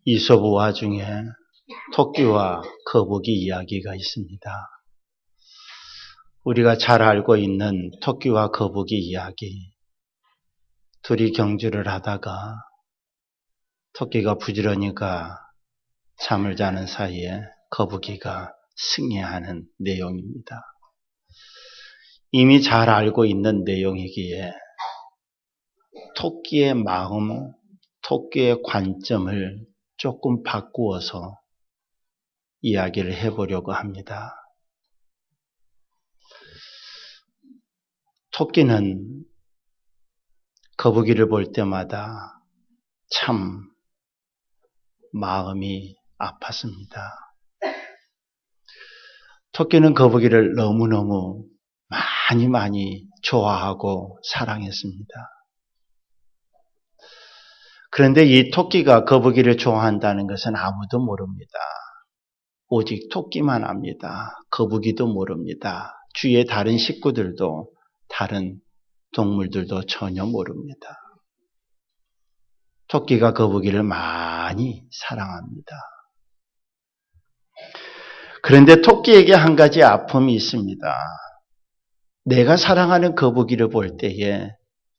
이솝우화 중에 토끼와 거북이 이야기가 있습니다. 우리가 잘 알고 있는 토끼와 거북이 이야기. 둘이 경주를 하다가 토끼가 부지런히가 잠을 자는 사이에 거북이가 승리하는 내용입니다. 이미 잘 알고 있는 내용이기에 토끼의 마음, 토끼의 관점을 조금 바꾸어서 이야기를 해보려고 합니다. 토끼는 거북이를 볼 때마다 참 마음이 아팠습니다. 토끼는 거북이를 너무너무 많이 좋아하고 사랑했습니다. 그런데 이 토끼가 거북이를 좋아한다는 것은 아무도 모릅니다. 오직 토끼만 압니다. 거북이도 모릅니다. 주위의 다른 식구들도 다른 동물들도 전혀 모릅니다. 토끼가 거북이를 많이 사랑합니다. 그런데 토끼에게 한 가지 아픔이 있습니다. 내가 사랑하는 거북이를 볼 때에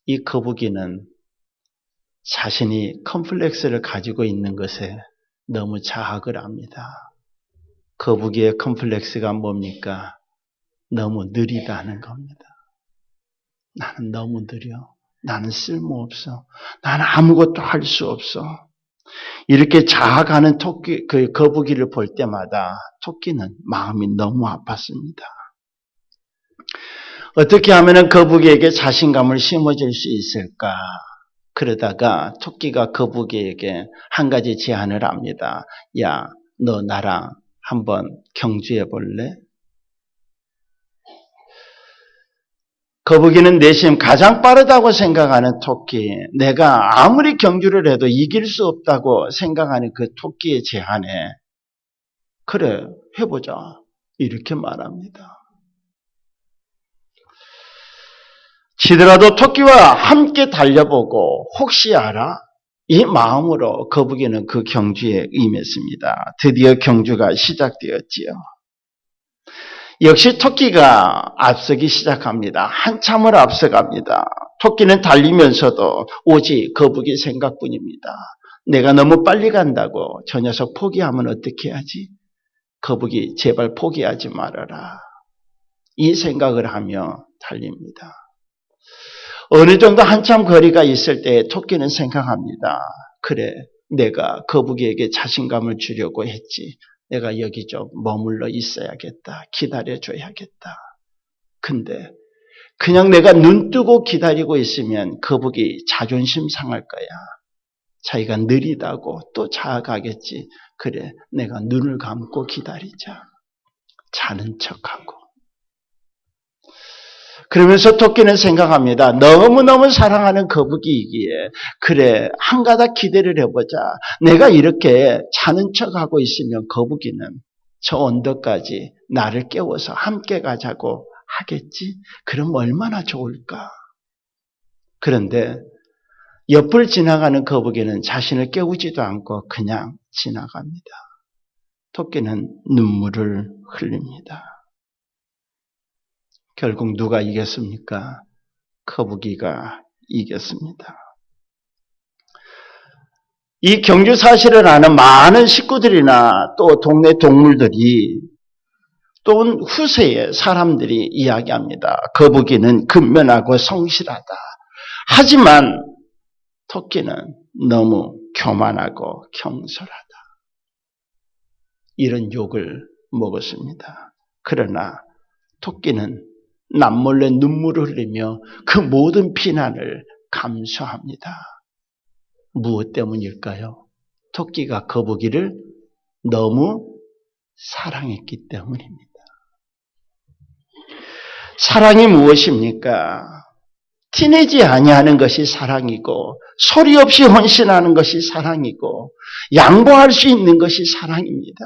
이 거북이는 자신이 컴플렉스를 가지고 있는 것에 너무 자학을 합니다. 거북이의 컴플렉스가 뭡니까? 너무 느리다는 겁니다. 나는 너무 느려. 나는 쓸모없어. 나는 아무것도 할 수 없어. 이렇게 자학하는 거북이를 볼 때마다 토끼는 마음이 너무 아팠습니다. 어떻게 하면 거북이에게 자신감을 심어줄 수 있을까? 그러다가 토끼가 거북이에게 한 가지 제안을 합니다. 야, 너 나랑 한번 경주해 볼래? 거북이는 내심 가장 빠르다고 생각하는 토끼, 내가 아무리 경주를 해도 이길 수 없다고 생각하는 그 토끼의 제안에 그래, 해보자 이렇게 말합니다. 지더라도 토끼와 함께 달려보고 혹시 알아? 이 마음으로 거북이는 그 경주에 임했습니다. 드디어 경주가 시작되었지요. 역시 토끼가 앞서기 시작합니다. 한참을 앞서갑니다. 토끼는 달리면서도 오직 거북이 생각뿐입니다. 내가 너무 빨리 간다고 저 녀석 포기하면 어떻게 하지? 거북이 제발 포기하지 말아라. 이 생각을 하며 달립니다. 어느 정도 한참 거리가 있을 때 토끼는 생각합니다. 그래, 내가 거북이에게 자신감을 주려고 했지. 내가 여기 좀 머물러 있어야겠다. 기다려줘야겠다. 근데 그냥 내가 눈 뜨고 기다리고 있으면 거북이 자존심 상할 거야. 자기가 느리다고 또 자아가겠지. 그래, 내가 눈을 감고 기다리자. 자는 척하고. 그러면서 토끼는 생각합니다. 너무너무 사랑하는 거북이이기에 그래, 한 가닥 기대를 해보자. 내가 이렇게 자는 척하고 있으면 거북이는 저 언덕까지 나를 깨워서 함께 가자고 하겠지? 그럼 얼마나 좋을까? 그런데 옆을 지나가는 거북이는 자신을 깨우지도 않고 그냥 지나갑니다. 토끼는 눈물을 흘립니다. 결국 누가 이겼습니까? 거북이가 이겼습니다. 이 경주 사실을 아는 많은 식구들이나 또 동네 동물들이 또 후세의 사람들이 이야기합니다. 거북이는 근면하고 성실하다. 하지만 토끼는 너무 교만하고 경솔하다. 이런 욕을 먹었습니다. 그러나 토끼는 남몰래 눈물을 흘리며 그 모든 비난을 감수합니다. 무엇 때문일까요? 토끼가 거북이를 너무 사랑했기 때문입니다. 사랑이 무엇입니까? 티내지 아니하는 것이 사랑이고 소리 없이 헌신하는 것이 사랑이고 양보할 수 있는 것이 사랑입니다.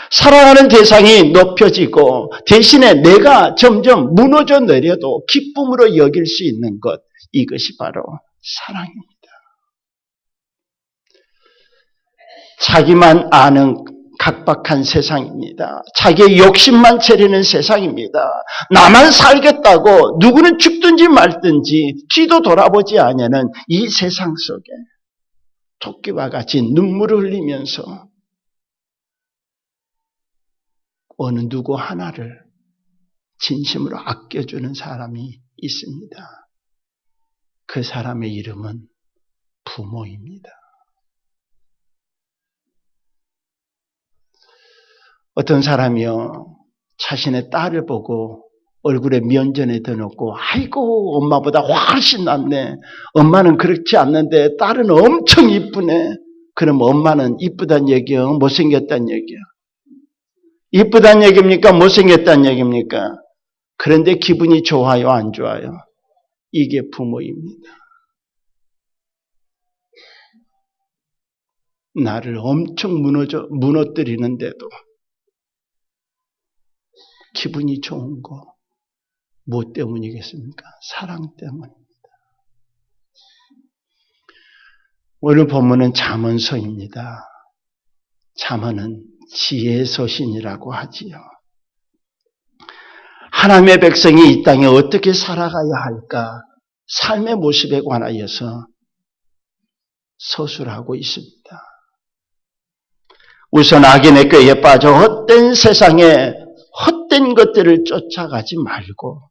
사랑하는 대상이 높여지고 대신에 내가 점점 무너져 내려도 기쁨으로 여길 수 있는 것, 이것이 바로 사랑입니다. 자기만 아는 각박한 세상입니다. 자기의 욕심만 채리는 세상입니다. 나만 살겠다고 누구는 죽든지 말든지 뒤도 돌아보지 않냐는 이 세상 속에 토끼와 같이 눈물을 흘리면서 어느 누구 하나를 진심으로 아껴주는 사람이 있습니다. 그 사람의 이름은 부모입니다. 어떤 사람이요, 자신의 딸을 보고 얼굴에 면전에 대놓고 아이고 엄마보다 훨씬 낫네. 엄마는 그렇지 않는데 딸은 엄청 이쁘네. 그럼 엄마는 이쁘단 얘기요? 못생겼단 얘기요? 이쁘단 얘기입니까? 못생겼단 얘기입니까? 그런데 기분이 좋아요? 안 좋아요? 이게 부모입니다. 나를 엄청 무너뜨리는데도 기분이 좋은 거, 뭐 때문이겠습니까? 사랑 때문입니다. 오늘 본문은 잠언서입니다. 잠언은 지혜의 서신이라고 하지요. 하나님의 백성이 이 땅에 어떻게 살아가야 할까? 삶의 모습에 관하여서 서술하고 있습니다. 우선 악인의 꾀에 빠져 헛된 세상에 헛된 것들을 쫓아가지 말고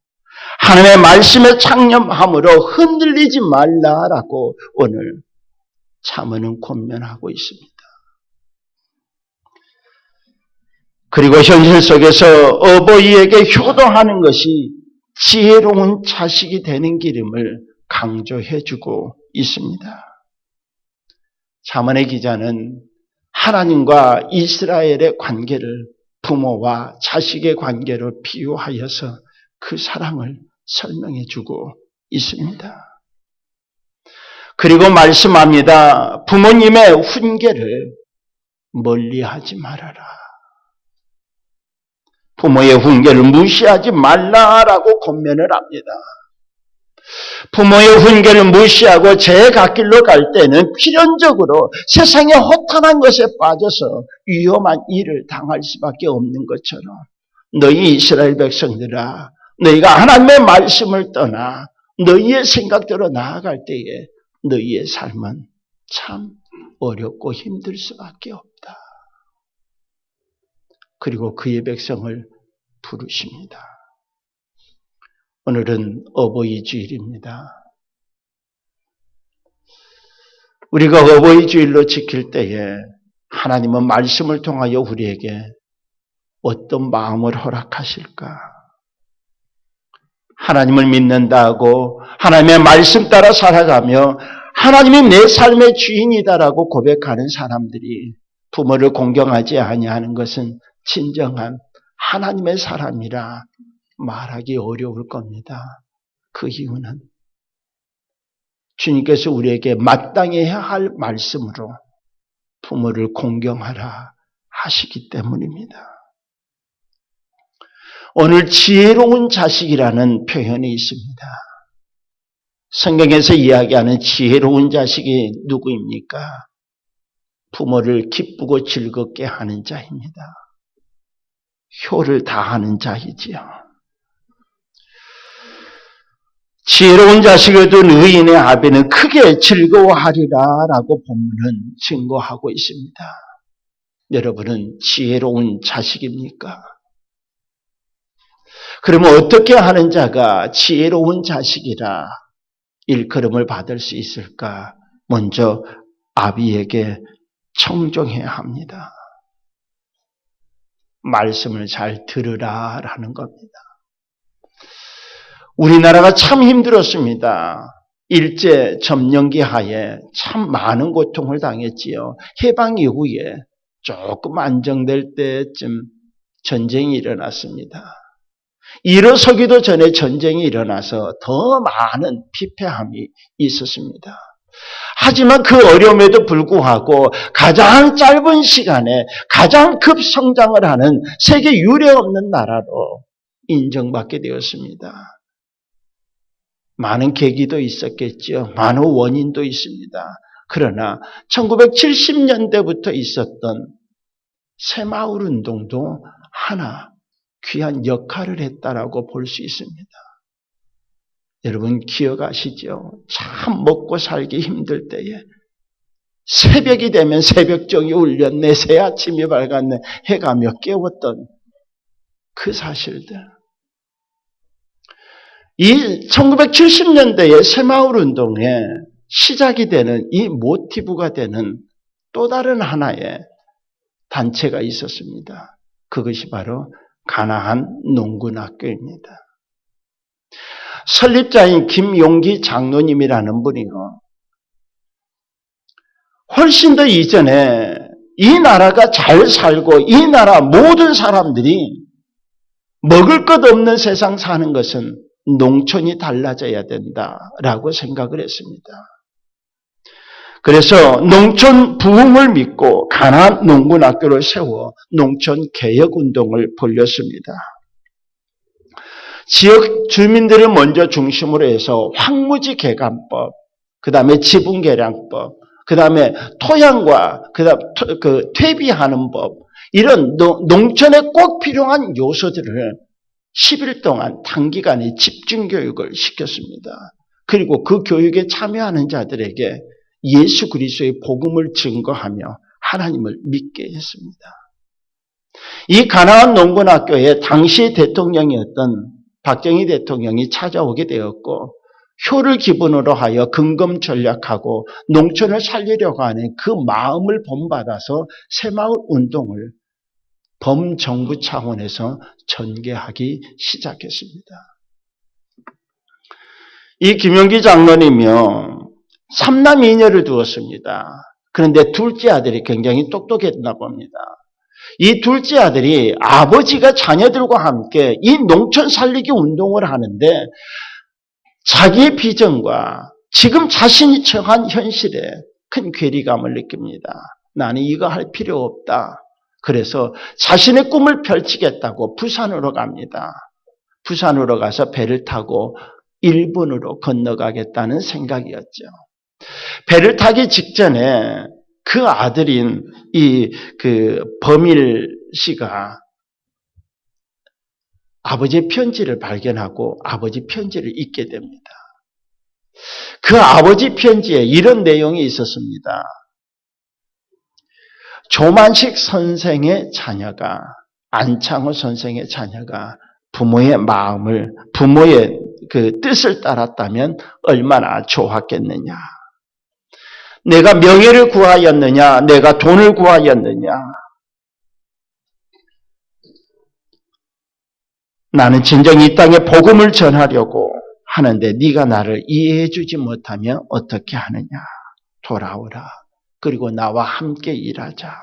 하나님의 말씀에 창념함으로 흔들리지 말라라고 오늘 잠언은 권면하고 있습니다. 그리고 현실 속에서 어버이에게 효도하는 것이 지혜로운 자식이 되는 길임을 강조해주고 있습니다. 잠언의 기자는 하나님과 이스라엘의 관계를 부모와 자식의 관계로 비유하여서 그 사랑을 설명해주고 있습니다. 그리고 말씀합니다. 부모님의 훈계를 멀리하지 말아라. 부모의 훈계를 무시하지 말라라고 권면을 합니다. 부모의 훈계를 무시하고 제 갓길로 갈 때는 필연적으로 세상의 허탄한 것에 빠져서 위험한 일을 당할 수밖에 없는 것처럼 너희 이스라엘 백성들아, 너희가 하나님의 말씀을 떠나 너희의 생각대로 나아갈 때에 너희의 삶은 참 어렵고 힘들 수밖에 없다. 그리고 그의 백성을 부르십니다. 오늘은 어버이 주일입니다. 우리가 어버이 주일로 지킬 때에 하나님은 말씀을 통하여 우리에게 어떤 마음을 허락하실까? 하나님을 믿는다고 하나님의 말씀 따라 살아가며 하나님이 내 삶의 주인이다라고 고백하는 사람들이 부모를 공경하지 아니하는 것은 진정한 하나님의 사람이라 말하기 어려울 겁니다. 그 이유는 주님께서 우리에게 마땅히 해야 할 말씀으로 부모를 공경하라 하시기 때문입니다. 오늘 지혜로운 자식이라는 표현이 있습니다. 성경에서 이야기하는 지혜로운 자식이 누구입니까? 부모를 기쁘고 즐겁게 하는 자입니다. 효를 다하는 자이지요. 지혜로운 자식을 둔 의인의 아비는 크게 즐거워하리라라고 본문은 증거하고 있습니다. 여러분은 지혜로운 자식입니까? 그러면 어떻게 하는 자가 지혜로운 자식이라 일컬음을 받을 수 있을까? 먼저 아비에게 청종해야 합니다. 말씀을 잘 들으라라는 겁니다. 우리나라가 참 힘들었습니다. 일제 점령기 하에 참 많은 고통을 당했지요. 해방 이후에 조금 안정될 때쯤 전쟁이 일어났습니다. 일어서기도 전에 전쟁이 일어나서 더 많은 피폐함이 있었습니다. 하지만 그 어려움에도 불구하고 가장 짧은 시간에 가장 급성장을 하는 세계 유례 없는 나라로 인정받게 되었습니다. 많은 계기도 있었겠죠. 많은 원인도 있습니다. 그러나 1970년대부터 있었던 새마을 운동도 하나 귀한 역할을 했다라고 볼 수 있습니다. 여러분 기억하시죠? 참 먹고 살기 힘들 때에 새벽이 되면 새벽종이 울렸네, 새 아침이 밝았네 해가며 깨웠던 그 사실들. 이 1970년대의 새마을 운동에 시작이 되는 이 모티브가 되는 또 다른 하나의 단체가 있었습니다. 그것이 바로 가나안 농군학교입니다. 설립자인 김용기 장로님이라는 분이요, 훨씬 더 이전에 이 나라가 잘 살고 이 나라 모든 사람들이 먹을 것 없는 세상 사는 것은 농촌이 달라져야 된다라고 생각을 했습니다. 그래서 농촌 부흥을 믿고 가나안 농군학교를 세워 농촌 개혁운동을 벌였습니다. 지역 주민들을 먼저 중심으로 해서 황무지 개간법, 그 다음에 지분개량법, 그 다음에 토양과 그 퇴비하는 법, 이런 농촌에 꼭 필요한 요소들을 10일 동안 단기간에 집중교육을 시켰습니다. 그리고 그 교육에 참여하는 자들에게 예수 그리스도의 복음을 증거하며 하나님을 믿게 했습니다. 이 가나안 농군학교에 당시 대통령이었던 박정희 대통령이 찾아오게 되었고, 효를 기본으로 하여 근검 전략하고 농촌을 살리려고 하는 그 마음을 본받아서 새마을 운동을 범정부 차원에서 전개하기 시작했습니다. 이 김용기 장로님이요, 3남 2녀를 두었습니다. 그런데 둘째 아들이 굉장히 똑똑했나 봅니다. 이 둘째 아들이 아버지가 자녀들과 함께 이 농촌 살리기 운동을 하는데 자기의 비전과 지금 자신이 처한 현실에 큰 괴리감을 느낍니다. 나는 이거 할 필요 없다. 그래서 자신의 꿈을 펼치겠다고 부산으로 갑니다. 부산으로 가서 배를 타고 일본으로 건너가겠다는 생각이었죠. 배를 타기 직전에 그 아들인 범일 씨가 아버지의 편지를 발견하고 아버지 편지를 읽게 됩니다. 그 아버지 편지에 이런 내용이 있었습니다. 조만식 선생의 자녀가, 안창호 선생의 자녀가 부모의 마음을, 부모의 그 뜻을 따랐다면 얼마나 좋았겠느냐. 내가 명예를 구하였느냐, 내가 돈을 구하였느냐. 나는 진정 이 땅에 복음을 전하려고 하는데 네가 나를 이해해 주지 못하면 어떻게 하느냐. 돌아오라. 그리고 나와 함께 일하자.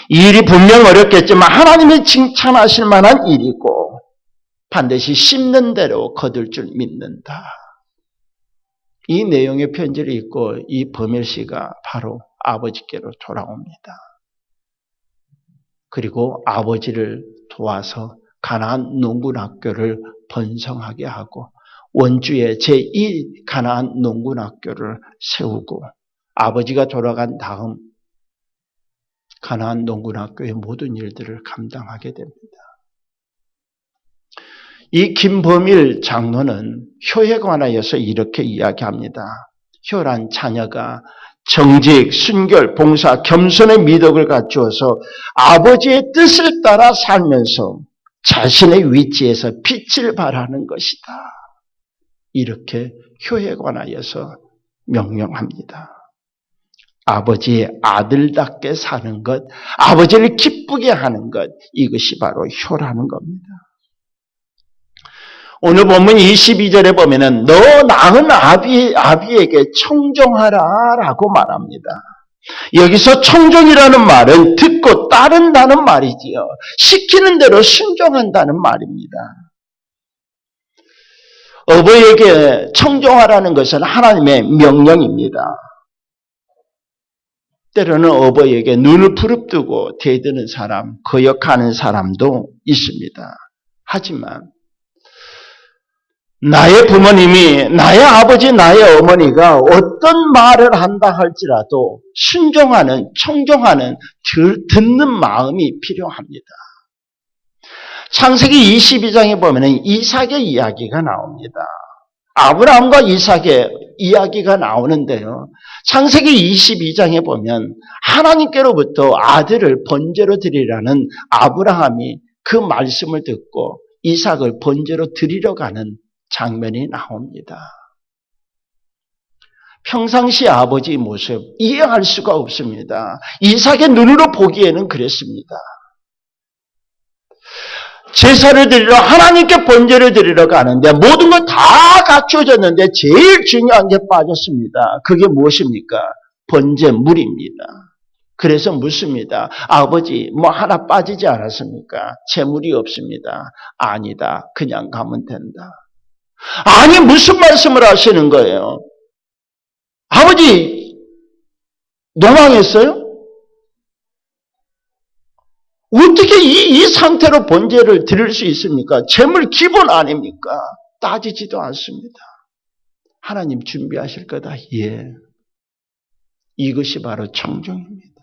이 일이 분명 어렵겠지만 하나님이 칭찬하실 만한 일이고 반드시 심는 대로 거둘 줄 믿는다. 이 내용의 편지를 읽고 이 범일 씨가 바로 아버지께로 돌아옵니다. 그리고 아버지를 도와서 가나안 농군학교를 번성하게 하고 원주에 제2 가나안 농군학교를 세우고 아버지가 돌아간 다음 가나안 농군학교의 모든 일들을 감당하게 됩니다. 이 김범일 장로는 효에 관하여서 이렇게 이야기합니다. 효란 자녀가 정직, 순결, 봉사, 겸손의 미덕을 갖추어서 아버지의 뜻을 따라 살면서 자신의 위치에서 빛을 발하는 것이다. 이렇게 효에 관하여서 명령합니다. 아버지의 아들답게 사는 것, 아버지를 기쁘게 하는 것, 이것이 바로 효라는 겁니다. 오늘 본문 22절에 보면은 너 낳은 아비에게 청종하라 라고 말합니다. 여기서 청종이라는 말은 듣고 따른다는 말이지요. 시키는 대로 순종한다는 말입니다. 어버이에게 청종하라는 것은 하나님의 명령입니다. 때로는 어버이에게 눈을 부릅뜨고 대드는 사람, 거역하는 사람도 있습니다. 하지만 나의 부모님이, 나의 아버지, 나의 어머니가 어떤 말을 한다 할지라도 순종하는, 청종하는, 듣는 마음이 필요합니다. 창세기 22장에 보면 이삭의 이야기가 나옵니다. 아브라함과 이삭의 이야기가 나오는데요. 창세기 22장에 보면 하나님께로부터 아들을 번제로 드리라는 아브라함이 그 말씀을 듣고 이삭을 번제로 드리러 가는 장면이 나옵니다. 평상시 아버지의 모습 이해할 수가 없습니다. 이삭의 눈으로 보기에는 그랬습니다. 제사를 드리러 하나님께 번제를 드리러 가는데 모든 건 다 갖춰졌는데 제일 중요한 게 빠졌습니다. 그게 무엇입니까? 번제물입니다. 그래서 묻습니다. 아버지 뭐 하나 빠지지 않았습니까? 재물이 없습니다. 아니다. 그냥 가면 된다. 아니 무슨 말씀을 하시는 거예요? 아버지 노망했어요? 어떻게 이 상태로 번제를 드릴 수 있습니까? 재물 기본 아닙니까? 따지지도 않습니다. 하나님 준비하실 거다. 예. 이것이 바로 청종입니다.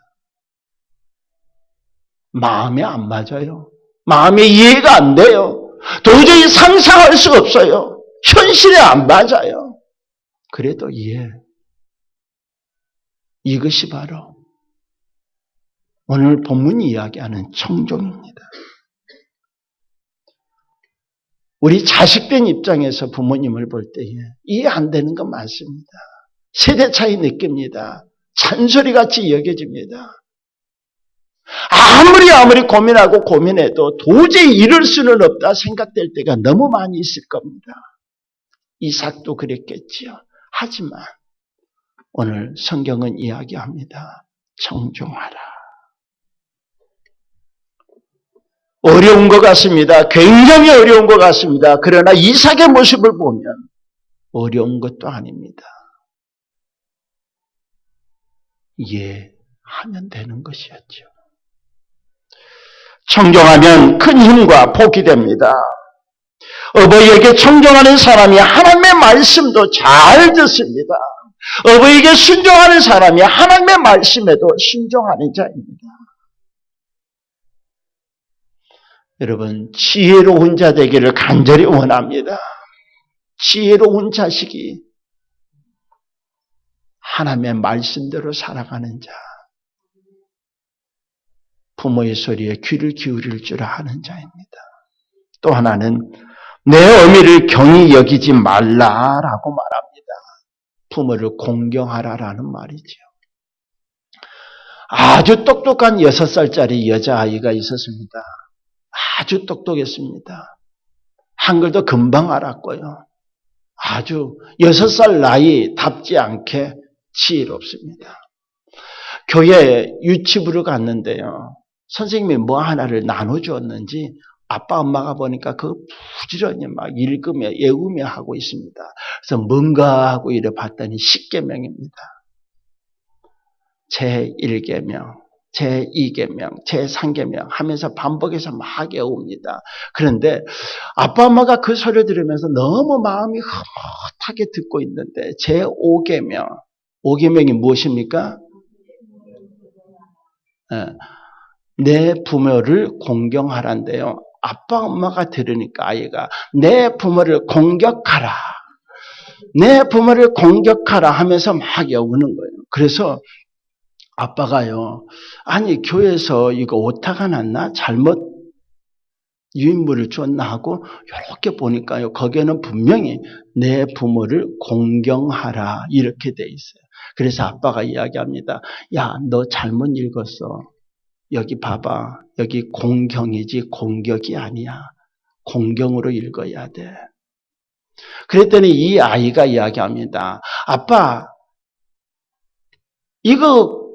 마음에 안 맞아요. 마음에 이해가 안 돼요. 도저히 상상할 수가 없어요. 현실에 안 맞아요. 그래도 예. 이것이 바로 오늘 본문이 이야기하는 청종입니다. 우리 자식된 입장에서 부모님을 볼 때에 이해 안 되는 건 많습니다. 세대 차이 느낍니다. 잔소리같이 여겨집니다. 아무리 고민하고 고민해도 도저히 이룰 수는 없다 생각될 때가 너무 많이 있을 겁니다. 이삭도 그랬겠지요. 하지만 오늘 성경은 이야기합니다. 청종하라. 어려운 것 같습니다. 굉장히 어려운 것 같습니다. 그러나 이삭의 모습을 보면 어려운 것도 아닙니다. 예, 하면 되는 것이었죠. 청종하면 큰 힘과 복이 됩니다. 어버이에게 청종하는 사람이 하나님의 말씀도 잘 듣습니다. 어버이에게 순종하는 사람이 하나님의 말씀에도 순종하는 자입니다. 여러분, 지혜로운 자 되기를 간절히 원합니다. 지혜로운 자식이 하나님의 말씀대로 살아가는 자, 부모의 소리에 귀를 기울일 줄 아는 자입니다. 또 하나는 내 어미를 경히 여기지 말라라고 말합니다. 부모를 공경하라라는 말이죠. 아주 똑똑한 6살짜리 여자아이가 있었습니다. 아주 똑똑했습니다. 한글도 금방 알았고요. 아주 6살 나이답지 않게 지혜롭습니다. 교회 유치부를 갔는데요. 선생님이 뭐 하나를 나눠주었는지 아빠 엄마가 보니까 그거 부지런히 막 읽으며 외우며 하고 있습니다. 그래서 뭔가 하고 이래 봤더니 10계명입니다. 제1계명, 제2계명, 제3계명 하면서 반복해서 막 외웁니다. 그런데 아빠 엄마가 그 소리를 들으면서 너무 마음이 흐뭇하게 듣고 있는데 제5계명, 5계명이 무엇입니까? 내 부모를 공경하란데요. 아빠 엄마가 들으니까 아이가 내 부모를 공격하라. 내 부모를 공격하라 하면서 막 외우는 거예요. 그래서 아빠가요. 아니 교회에서 이거 오타가 났나? 잘못 유인물을 줬나 하고 이렇게 보니까요. 거기에는 분명히 내 부모를 공경하라 이렇게 돼 있어요. 그래서 아빠가 이야기합니다. 야, 너 잘못 읽었어. 여기 봐봐. 여기 공경이지 공격이 아니야. 공경으로 읽어야 돼. 그랬더니 이 아이가 이야기합니다. 아빠, 이거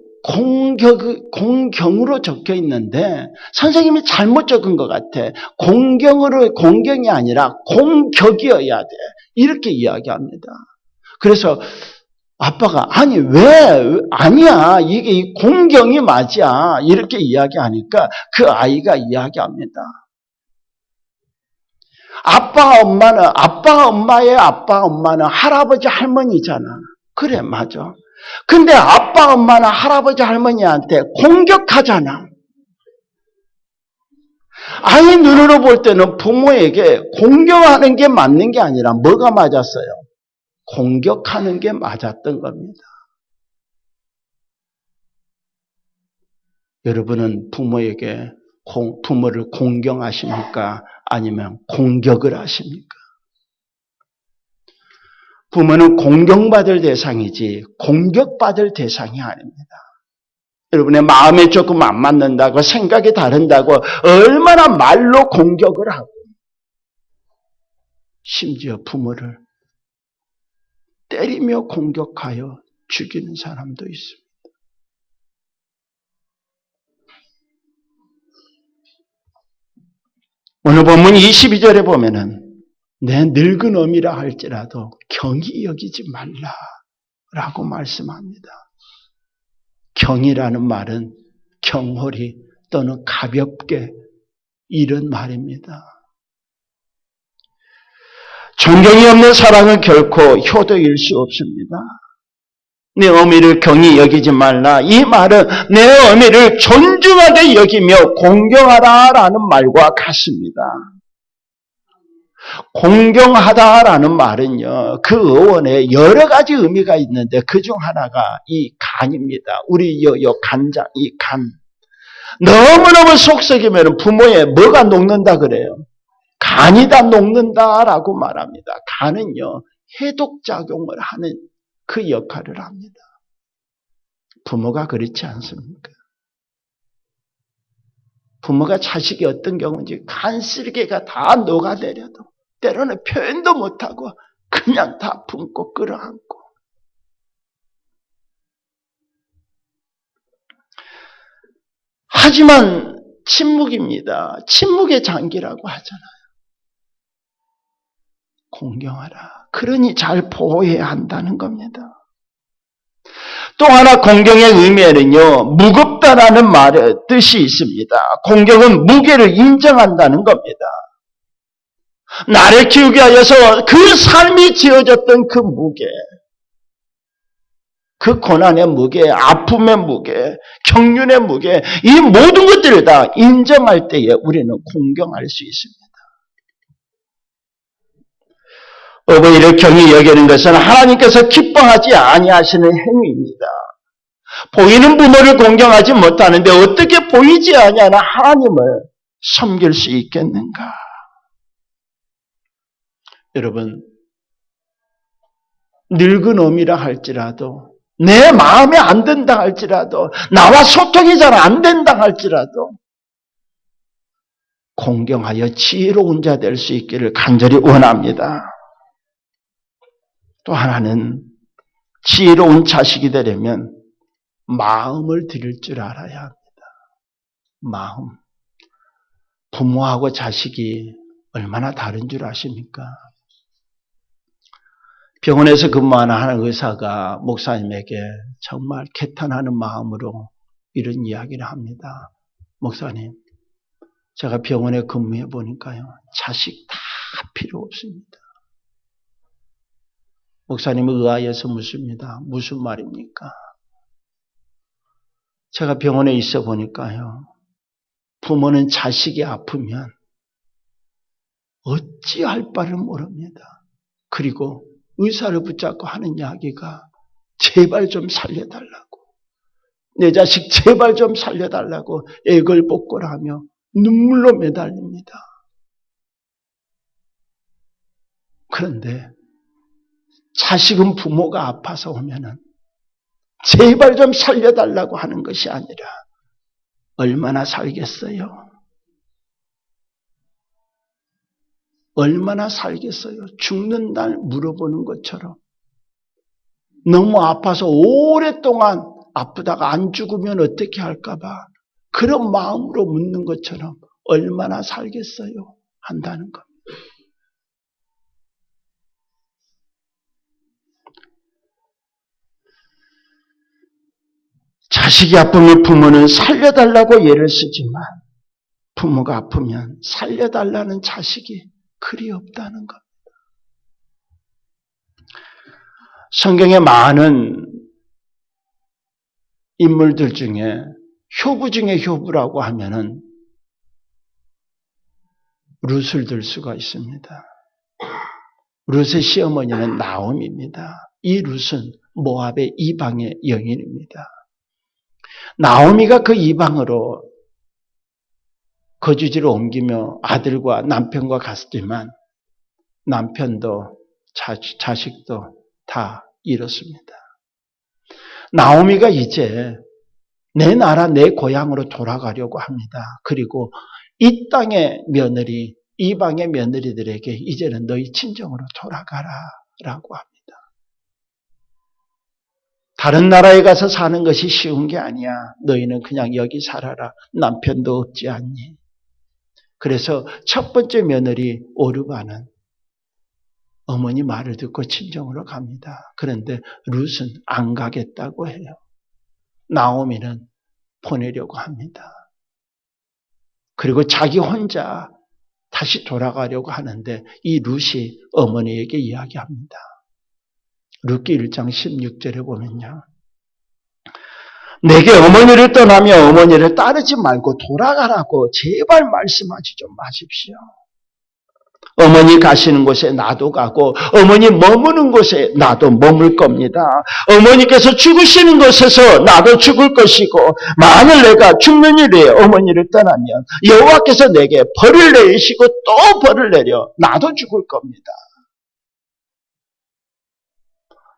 공경으로 적혀 있는데 선생님이 잘못 적은 것 같아. 공경이 아니라 공격이어야 돼. 이렇게 이야기합니다. 그래서 아빠가 아니 왜 아니야 이게 공경이 맞아 이렇게 이야기하니까 그 아이가 이야기합니다. 아빠, 엄마의 아빠, 엄마는 할아버지, 할머니잖아. 그래, 맞아. 근데 아빠, 엄마는 할아버지, 할머니한테 공격하잖아. 아이 눈으로 볼 때는 부모에게 공격하는 게 맞는 게 아니라 뭐가 맞았어요? 공격하는 게 맞았던 겁니다. 여러분은 부모를 공경하십니까? 아니면 공격을 하십니까? 부모는 공경받을 대상이지 공격받을 대상이 아닙니다. 여러분의 마음에 조금 안 맞는다고, 생각이 다른다고 얼마나 말로 공격을 하고, 심지어 부모를 때리며 공격하여 죽이는 사람도 있습니다. 오늘 본문 22절에 보면은 내 늙은 어미라 할지라도 경히 여기지 말라라고 말씀합니다. 경이라는 말은 경홀히 또는 가볍게 이런 말입니다. 존경이 없는 사랑은 결코 효도일 수 없습니다. 내 어미를 경히 여기지 말라. 이 말은 내 어미를 존중하게 여기며 공경하라라는 말과 같습니다. 공경하다라는 말은요, 그 어원에 여러 가지 의미가 있는데 그 중 하나가 이 간입니다. 우리 요 간장, 이 간. 너무너무 속썩이면 부모의 뭐가 녹는다 그래요? 간이 다 녹는다라고 말합니다. 간은요, 해독작용을 하는 그 역할을 합니다. 부모가 그렇지 않습니까? 부모가 자식이 어떤 경우인지 간쓸개가 다 녹아내려도 때로는 표현도 못하고 그냥 다 품고 끌어안고. 하지만 침묵입니다. 침묵의 장기라고 하잖아요. 공경하라. 그러니 잘 보호해야 한다는 겁니다. 또 하나 공경의 의미에는요, 무겁다라는 말의 뜻이 있습니다. 공경은 무게를 인정한다는 겁니다. 나를 키우게 하여서 그 삶이 지어졌던 그 무게, 그 고난의 무게, 아픔의 무게, 경륜의 무게, 이 모든 것들을 다 인정할 때에 우리는 공경할 수 있습니다. 어버이를 경히 여기는 것은 하나님께서 기뻐하지 아니하시는 행위입니다. 보이는 부모를 공경하지 못하는데 어떻게 보이지 아니하는 하나님을 섬길 수 있겠는가? 여러분, 늙은 어미라 할지라도, 내 마음에 안 든다 할지라도, 나와 소통이 잘 안 된다 할지라도 공경하여 지혜로운 자 될 수 있기를 간절히 원합니다. 또 하나는 지혜로운 자식이 되려면 마음을 드릴 줄 알아야 합니다. 마음. 부모하고 자식이 얼마나 다른 줄 아십니까? 병원에서 근무하는 의사가 목사님에게 정말 개탄하는 마음으로 이런 이야기를 합니다. 목사님, 제가 병원에 근무해 보니까요, 자식 다 필요 없습니다. 목사님은 의아해서 묻습니다. 무슨 말입니까? 제가 병원에 있어 보니까요, 부모는 자식이 아프면 어찌할 바를 모릅니다. 그리고 의사를 붙잡고 하는 이야기가 제발 좀 살려달라고, 내 자식 제발 좀 살려달라고 애걸복걸하며 눈물로 매달립니다. 그런데 자식은 부모가 아파서 오면은 제발 좀 살려달라고 하는 것이 아니라 얼마나 살겠어요? 얼마나 살겠어요? 죽는 날 물어보는 것처럼, 너무 아파서 오랫동안 아프다가 안 죽으면 어떻게 할까봐 그런 마음으로 묻는 것처럼 얼마나 살겠어요? 한다는 겁니다. 자식이 아프면 부모는 살려달라고 예를 쓰지만 부모가 아프면 살려달라는 자식이 그리 없다는 것. 성경의 많은 인물들 중에 효부 중에 효부라고 하면은 룻을 들 수가 있습니다. 룻의 시어머니는 나옴입니다. 이 룻은 모압의 이방의 여인입니다. 나오미가 그 이방으로 거주지를 옮기며 아들과 남편과 갔지만 남편도 자식도 다 잃었습니다. 나오미가 이제 내 나라 내 고향으로 돌아가려고 합니다. 그리고 이 땅의 며느리, 이방의 며느리들에게 이제는 너희 친정으로 돌아가라 라고 합니다. 다른 나라에 가서 사는 것이 쉬운 게 아니야. 너희는 그냥 여기 살아라. 남편도 없지 않니? 그래서 첫 번째 며느리 오르바는 어머니 말을 듣고 친정으로 갑니다. 그런데 룻은 안 가겠다고 해요. 나오미는 보내려고 합니다. 그리고 자기 혼자 다시 돌아가려고 하는데 이 룻이 어머니에게 이야기합니다. 룻기 1장 16절에 보면요. 내게 어머니를 떠나며 어머니를 따르지 말고 돌아가라고 제발 말씀하지 좀 마십시오. 어머니 가시는 곳에 나도 가고 어머니 머무는 곳에 나도 머물 겁니다. 어머니께서 죽으시는 곳에서 나도 죽을 것이고 만일 내가 죽는 일에 어머니를 떠나면 여호와께서 내게 벌을 내리시고 또 벌을 내려 나도 죽을 겁니다.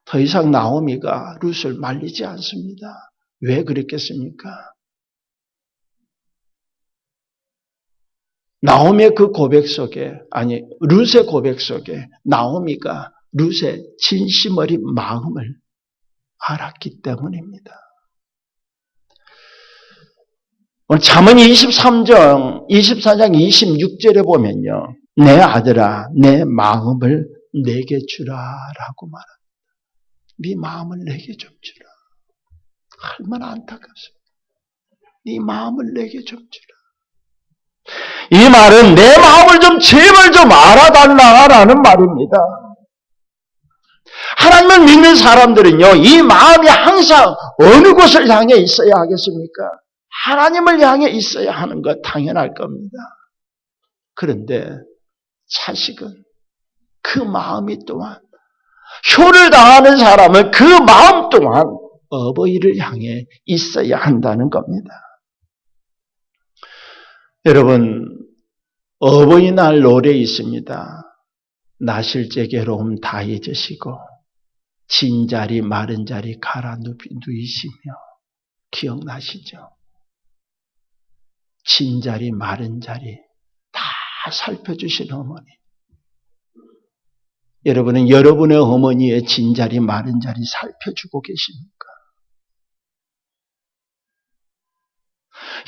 더 이상 나오미가 룻을 말리지 않습니다. 왜 그랬겠습니까? 나오미의 그 고백 속에, 아니 룻의 고백 속에 나오미가 룻의 진심 어린 마음을 알았기 때문입니다. 오늘 잠언 24장 26절에 보면요. 내 아들아 내 마음을 내게 주라라고 말합니다. 네 마음을 내게 좀 주라. 얼마나 안타깝습니다. 네 마음을 내게 좀 주라. 이 말은 내 마음을 좀 제발 좀 알아달라라는 말입니다. 하나님을 믿는 사람들은요, 이 마음이 항상 어느 곳을 향해 있어야 하겠습니까? 하나님을 향해 있어야 하는 것 당연할 겁니다. 그런데 자식은 그 마음이 또한 효를 당하는 사람은 그 마음 또한 어버이를 향해 있어야 한다는 겁니다. 여러분, 어버이날 노래 있습니다. 나실제 괴로움 다 잊으시고 진자리 마른 자리 갈아 누이시며 기억나시죠? 진자리 마른 자리 다 살펴주신 어머니. 여러분은 여러분의 어머니의 진자리 마른 자리 살펴주고 계십니까?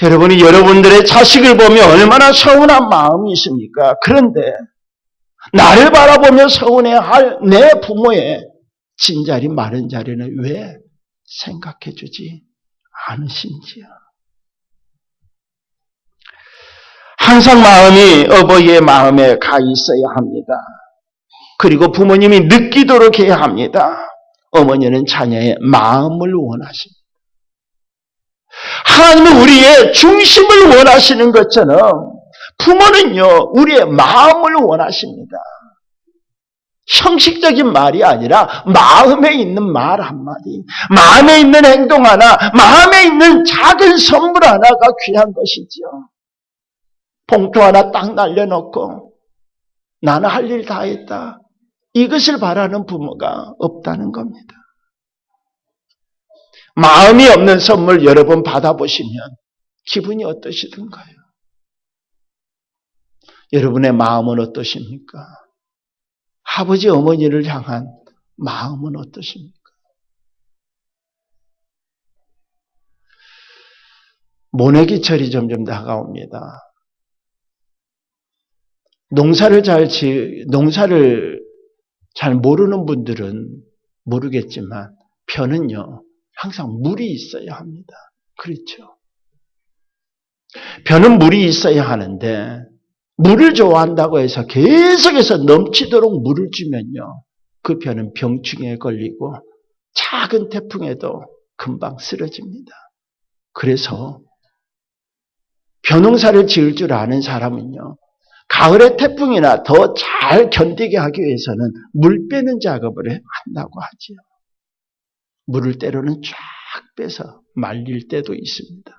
여러분이 여러분들의 자식을 보며 얼마나 서운한 마음이 있습니까? 그런데 나를 바라보며 서운해할 내 부모의 진자리 마른 자리는 왜 생각해주지 않으신지요? 항상 마음이 어버이의 마음에 가 있어야 합니다. 그리고 부모님이 느끼도록 해야 합니다. 어머니는 자녀의 마음을 원하십니다. 하나님은 우리의 중심을 원하시는 것처럼 부모는요, 우리의 마음을 원하십니다. 형식적인 말이 아니라 마음에 있는 말 한마디, 마음에 있는 행동 하나, 마음에 있는 작은 선물 하나가 귀한 것이죠. 봉투 하나 딱 날려놓고 나는 할 일 다 했다. 이것을 바라는 부모가 없다는 겁니다. 마음이 없는 선물 여러 번 받아보시면 기분이 어떠시던가요? 여러분의 마음은 어떠십니까? 아버지 어머니를 향한 마음은 어떠십니까? 모내기철이 점점 다가옵니다. 농사를 잘 모르는 분들은 모르겠지만 벼는요 항상 물이 있어야 합니다. 그렇죠? 벼는 물이 있어야 하는데 물을 좋아한다고 해서 계속해서 넘치도록 물을 주면요, 그 벼는 병충해에 걸리고 작은 태풍에도 금방 쓰러집니다. 그래서 벼농사를 지을 줄 아는 사람은요, 가을의 태풍이나 더 잘 견디게 하기 위해서는 물 빼는 작업을 한다고 하지요. 물을 때로는 쫙 빼서 말릴 때도 있습니다.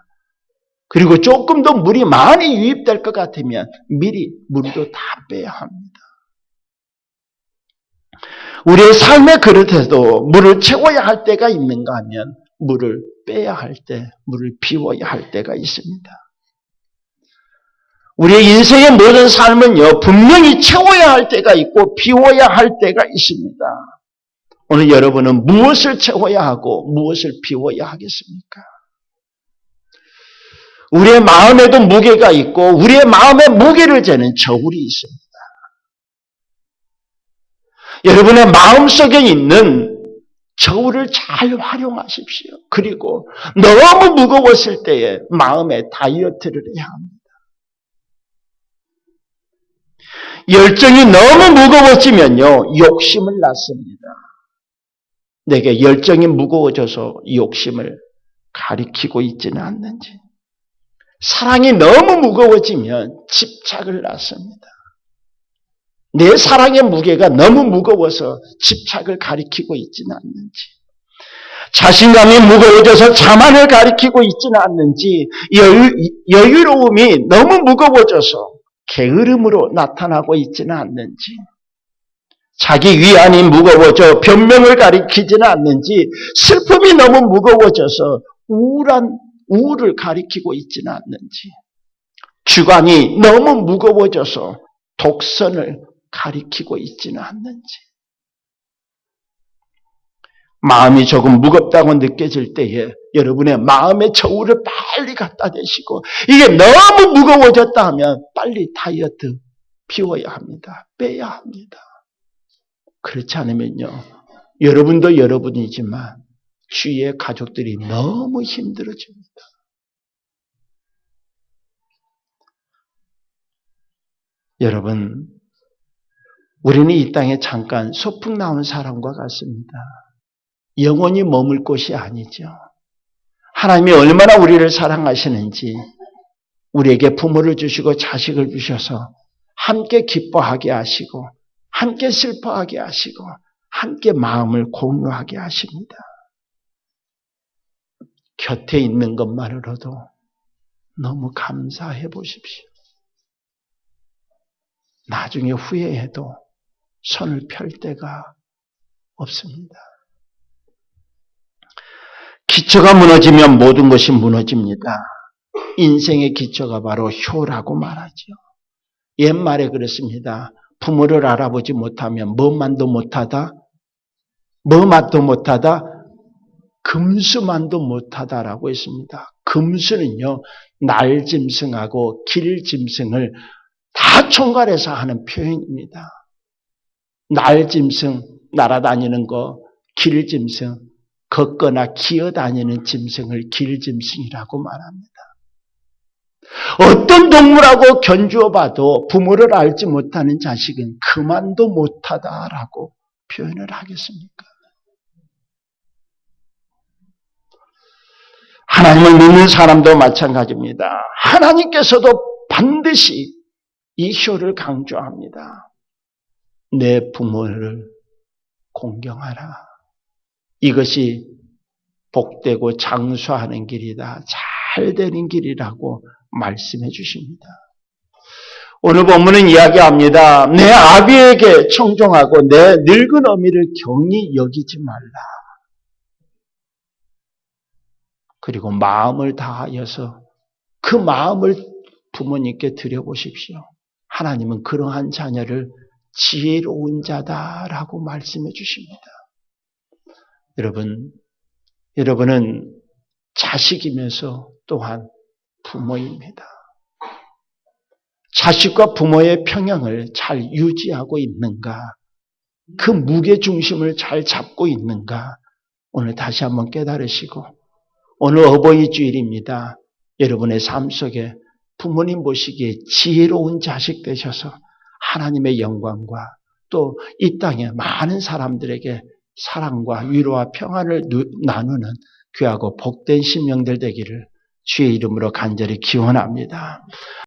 그리고 조금 더 물이 많이 유입될 것 같으면 미리 물도 다 빼야 합니다. 우리의 삶의 그릇에도 물을 채워야 할 때가 있는가 하면 물을 빼야 할 때, 물을 비워야 할 때가 있습니다. 우리의 인생의 모든 삶은요, 분명히 채워야 할 때가 있고 비워야 할 때가 있습니다. 오늘 여러분은 무엇을 채워야 하고 무엇을 비워야 하겠습니까? 우리의 마음에도 무게가 있고 우리의 마음의 무게를 재는 저울이 있습니다. 여러분의 마음속에 있는 저울을 잘 활용하십시오. 그리고 너무 무거웠을 때에 마음의 다이어트를 해야 합니다. 열정이 너무 무거워지면요, 욕심을 낳습니다. 내게 열정이 무거워져서 욕심을 가리키고 있지는 않는지. 사랑이 너무 무거워지면 집착을 낳습니다. 내 사랑의 무게가 너무 무거워서 집착을 가리키고 있지는 않는지. 자신감이 무거워져서 자만을 가리키고 있지는 않는지. 여유로움이 너무 무거워져서 게으름으로 나타나고 있지는 않는지, 자기 위안이 무거워져 변명을 가리키지는 않는지, 슬픔이 너무 무거워져서 우울을 가리키고 있지는 않는지, 주관이 너무 무거워져서 독선을 가리키고 있지는 않는지. 마음이 조금 무겁다고 느껴질 때에 여러분의 마음의 저울을 빨리 갖다 대시고, 이게 너무 무거워졌다 하면 빨리 다이어트 비워야 합니다. 빼야 합니다. 그렇지 않으면요, 여러분도 여러분이지만 주위의 가족들이 너무 힘들어집니다. 여러분, 우리는 이 땅에 잠깐 소풍 나온 사람과 같습니다. 영원히 머물 곳이 아니죠. 하나님이 얼마나 우리를 사랑하시는지, 우리에게 부모를 주시고 자식을 주셔서 함께 기뻐하게 하시고 함께 슬퍼하게 하시고 함께 마음을 공유하게 하십니다. 곁에 있는 것만으로도 너무 감사해 보십시오. 나중에 후회해도 손을 펼 데가 없습니다. 기초가 무너지면 모든 것이 무너집니다. 인생의 기초가 바로 효라고 말하죠. 옛말에 그렇습니다. 부모를 알아보지 못하면 뭐만도 못하다, 뭐만도 못하다, 금수만도 못하다라고 했습니다. 금수는요, 날짐승하고 길짐승을 다 총괄해서 하는 표현입니다. 날짐승, 날아다니는 거, 길짐승, 걷거나 기어다니는 짐승을 길짐승이라고 말합니다. 어떤 동물하고 견주어 봐도 부모를 알지 못하는 자식은 그만도 못하다라고 표현을 하겠습니까? 하나님을 믿는 사람도 마찬가지입니다. 하나님께서도 반드시 이 효를 강조합니다. 내 부모를 공경하라. 이것이 복되고 장수하는 길이다. 잘 되는 길이라고 말씀해 주십니다. 오늘 본문은 이야기합니다. 내 아비에게 청종하고 내 늙은 어미를 경히 여기지 말라. 그리고 마음을 다하여서 그 마음을 부모님께 드려보십시오. 하나님은 그러한 자녀를 지혜로운 자다라고 말씀해 주십니다. 여러분은 자식이면서 또한 부모입니다. 자식과 부모의 평형을 잘 유지하고 있는가? 그 무게중심을 잘 잡고 있는가? 오늘 다시 한번 깨달으시고, 오늘 어버이 주일입니다. 여러분의 삶 속에 부모님 보시기에 지혜로운 자식 되셔서 하나님의 영광과 또 이 땅에 많은 사람들에게 사랑과 위로와 평안을 나누는 귀하고 복된 심령들 되기를 주의 이름으로 간절히 기원합니다.